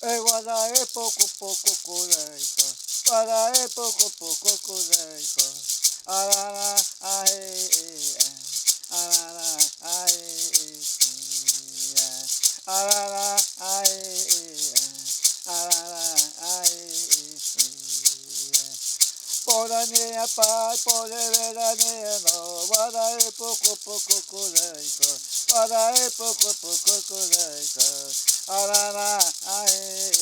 wada poco poco coleika. Wada poco poco coleika. Arara ae arara ae arara ae arara ae Poranea pai, pore veranea no, varae poco poco coleika, varae poco poco coleika, arara ae,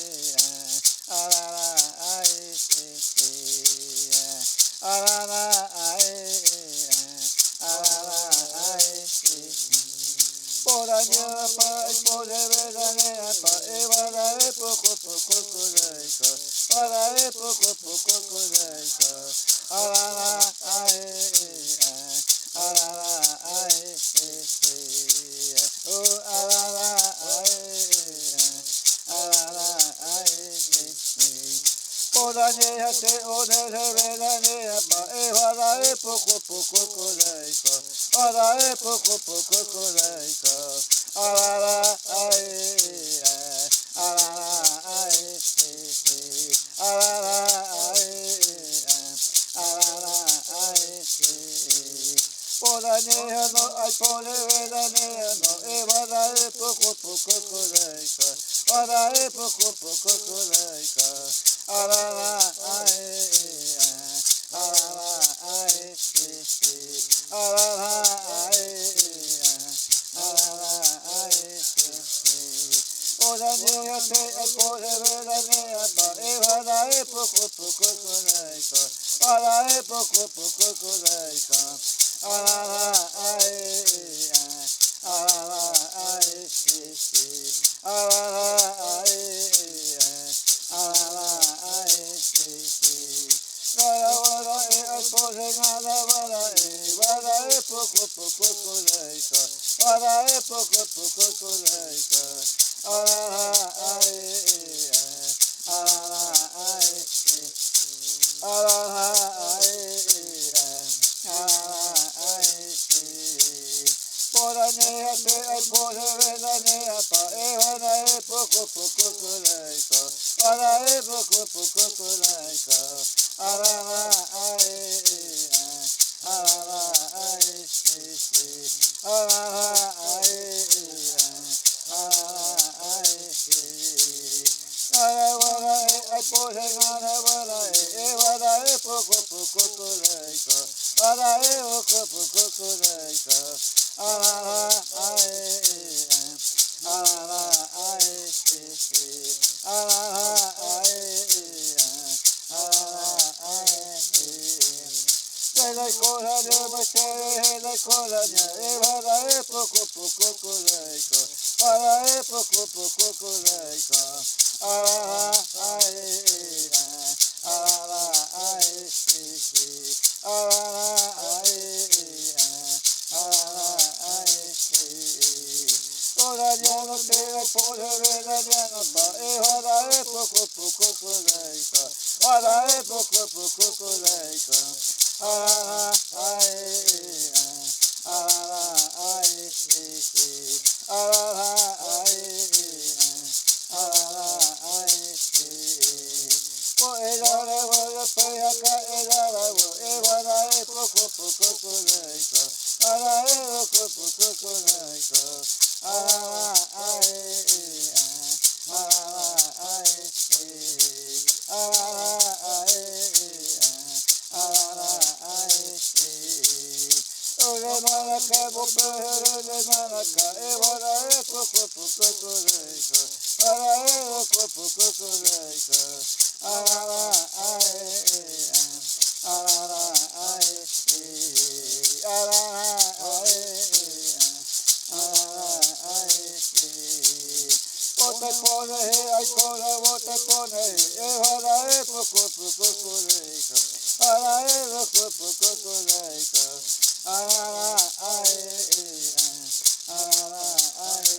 arara ae, arara ae, arara ae. Poranea pai, pore veranea pai, varae poco poco coleika, varae poco poco coleika. Arara ae, arara ae, oh arara ae, arara ae. Poranea te one veranea pa varae poco poco coleika, varae poco poco coleika, arara ae, arara ae, arara ae. Poranea no ai pole veranea no varae poco poco coleika, varae poco poco coleika, arara ae, arara ae, arara ae, arara ae. Poranea te ai pole veranea pa varae poco poco coleika, varae poco poco coleika. Arara ae, arara ae, arara ae, arara ae. Nara vara ai pore nara vara poco poco coleika, vara poco poco coleika. Arara ae, arara ae, arara ae. Poranea te ai pore veranea pa varae poco poco coleika, varae poco poco coleika, arara ae, arara ae, arara ae, arara ae. Nara varae ai pore nara varae poco poco coleika, varae poco poco coleika. Arara ae, arara ae, arara ae, arara ae. La cola de bache, la cola de varae poco poco coleika, varae poco poco coleika. Arara ae, arara ae, arara ae. Poranea te ai pore veranea pa varae poco poco coleika, varae poco poco coleika. Arara ae, arara ae, arara ae, arara ae. Po erara vara payaka erara varae poco poco coleika, varae poco poco coleika. Arara ae, arara ae, arara ae, arara ae. Ore maraka bopere maraka varae poco poco coleika, varae poco poco coleika. Arara ae, arara ae, arara ae. Vote pone ai cola, vote pone varae poco poco coleika, varae poco poco coleika. Arara ae, arara ae.